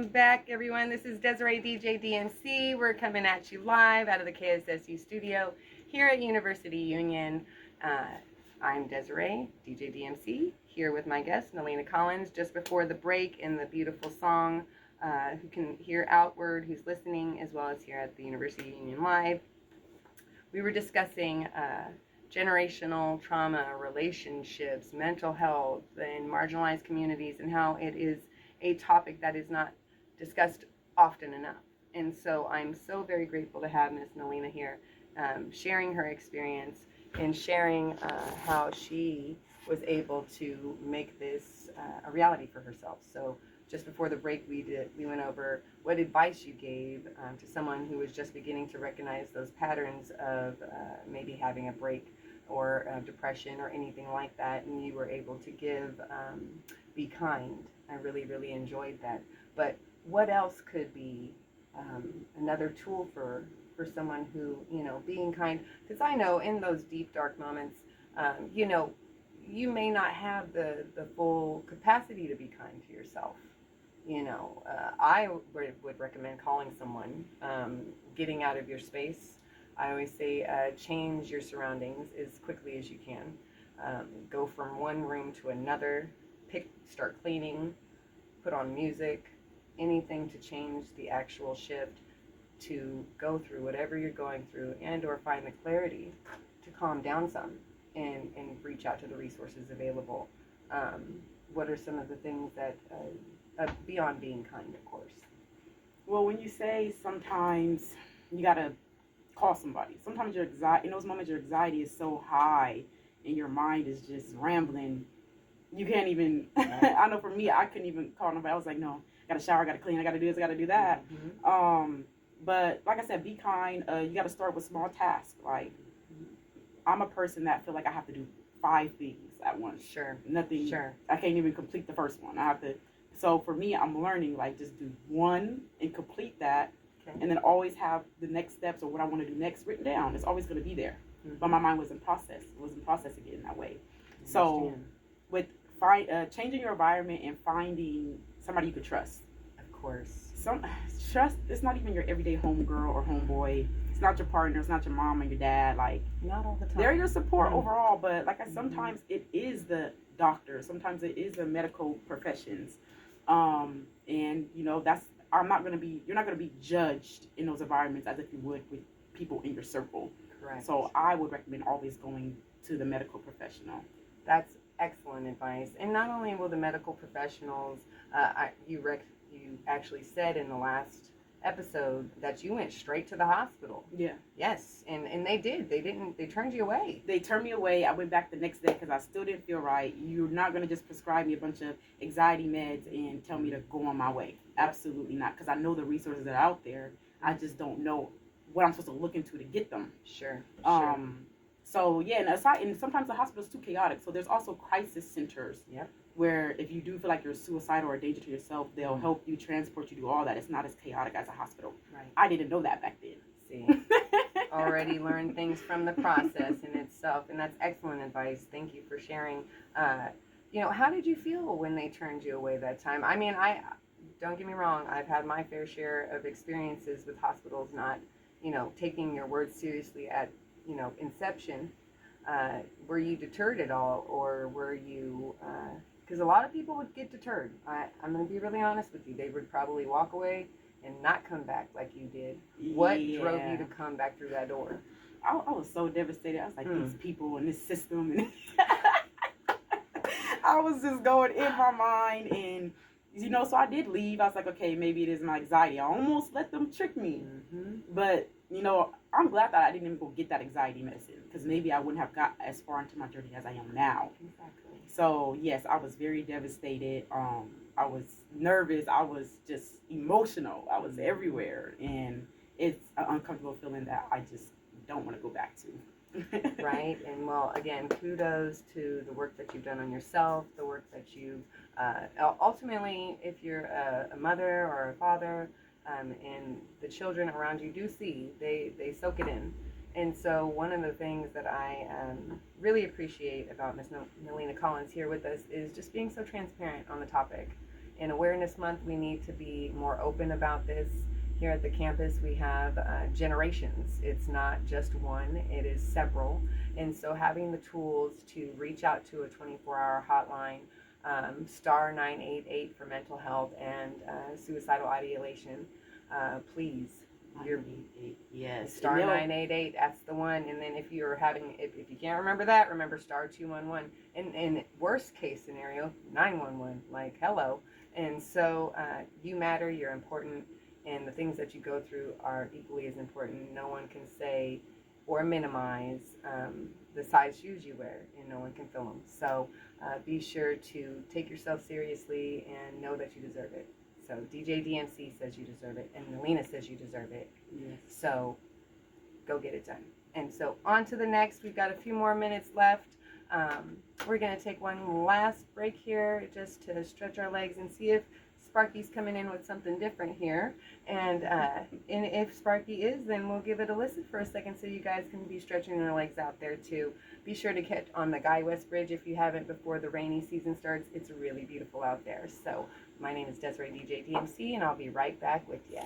Welcome back, everyone. This is Desiree DJ DMC. We're coming at you live out of the KSSU studio here at University Union. I'm Desiree DJ DMC here with my guest, Nalina Collins, just before the break in the beautiful song, Who Can Hear Outward, who's listening, as well as here at the University Union Live. We were discussing generational trauma, relationships, mental health in marginalized communities, and how it is a topic that is not discussed often enough. And so I'm so very grateful to have Ms. Nalina here, sharing her experience and sharing how she was able to make this a reality for herself. So just before the break, we went over what advice you gave to someone who was just beginning to recognize those patterns of maybe having a break or depression or anything like that, and you were able to give Be Kind. I really, really enjoyed that. But what else could be another tool for someone who, being kind? Because I know in those deep, dark moments, you may not have the full capacity to be kind to yourself. I would recommend calling someone, getting out of your space. I always say change your surroundings as quickly as you can. Go from one room to another, start cleaning, put on music, anything to change the actual shift, to go through whatever you're going through, and or find the clarity to calm down some and reach out to the resources available. What are some of the things that, beyond being kind, of course? Well, when you say sometimes you gotta call somebody, sometimes your anxiety, in those moments your anxiety is so high and your mind is just rambling, you can't even, I know for me, I couldn't even call nobody. I was like, no, I gotta shower, I gotta clean, I gotta do this, I gotta do that. Mm-hmm. But like I said, be kind. You gotta start with small tasks. Like, I'm a person that feel like I have to do 5 things at once. Sure. Nothing. Sure. I can't even complete the first one. I have to. So for me, I'm learning, like, just do one and complete that. Okay. And then always have the next steps or what I want to do next written down. It's always going to be there. Mm-hmm. But my mind wasn't processing it in that way. So with changing your environment and finding somebody you could trust. Of course. Trust, it's not even your everyday homegirl or homeboy. It's not your partner. It's not your mom and your dad. Like, not all the time. They're your support overall, but like sometimes it is the doctor. Sometimes it is the medical professions. And that's, you're not going to be judged in those environments as if you would with people in your circle. Correct. So I would recommend always going to the medical professional. That's excellent advice. And not only will the medical professionals, you actually said in the last episode that you went straight to the hospital. Yeah. Yes. And they turned you away. They turned me away. I went back the next day because I still didn't feel right. You're not going to just prescribe me a bunch of anxiety meds and tell me to go on my way. Absolutely not. Because I know the resources that are out there. I just don't know what I'm supposed to look into to get them. Sure. So yeah, and sometimes the hospital's too chaotic. So there's also crisis centers. Yep. Where if you do feel like you're suicidal or a danger to yourself, they'll help you, transport you, do all that. It's not as chaotic as a hospital. Right. I didn't know that back then. See, already learned things from the process in itself, and that's excellent advice. Thank you for sharing. How did you feel when they turned you away that time? I mean, don't get me wrong. I've had my fair share of experiences with hospitals not, taking your words seriously at, inception. Were you deterred at all, or were you? Because a lot of people would get deterred. I'm going to be really honest with you. They would probably walk away and not come back like you did. What drove you to come back through that door? I was so devastated. I was like, these people in this system. And I was just going in my mind. And, so I did leave. I was like, okay, maybe it is my anxiety. I almost let them trick me. Mm-hmm. But, I'm glad that I didn't even go get that anxiety medicine. Because maybe I wouldn't have got as far into my journey as I am now. Exactly. So, yes, I was very devastated. I was nervous. I was just emotional. I was everywhere. And it's an uncomfortable feeling that I just don't want to go back to. Right. And, well, again, kudos to the work that you've done on yourself, the work that you've ultimately, if you're a mother or a father, and the children around you do see, they soak it in. And so one of the things that I really appreciate about Ms. Nalina Collins here with us is just being so transparent on the topic in Awareness Month, we need to be more open about this. Here at the campus, we have generations. It's not just one, it is several. And so having the tools to reach out to a 24-hour hotline, star 988 for mental health and suicidal ideation, please. Your Yes. star 988, that's the one. And then if you're having, if you can't remember that, remember star 211. And worst case scenario, 911, like hello. And so you matter, you're important, and the things that you go through are equally as important. No one can say or minimize the size shoes you wear, and no one can fill them. So be sure to take yourself seriously and know that you deserve it. So DJ DMC says you deserve it, and Melina says you deserve it. Yes. So go get it done. And so on to the next. We've got a few more minutes left. We're going to take one last break here just to stretch our legs and see if Sparky's coming in with something different here. And if Sparky is, then we'll give it a listen for a second so you guys can be stretching your legs out there too. Be sure to catch on the Guy West Bridge if you haven't before the rainy season starts. It's really beautiful out there. So my name is Desiree DJ DMC, and I'll be right back with you.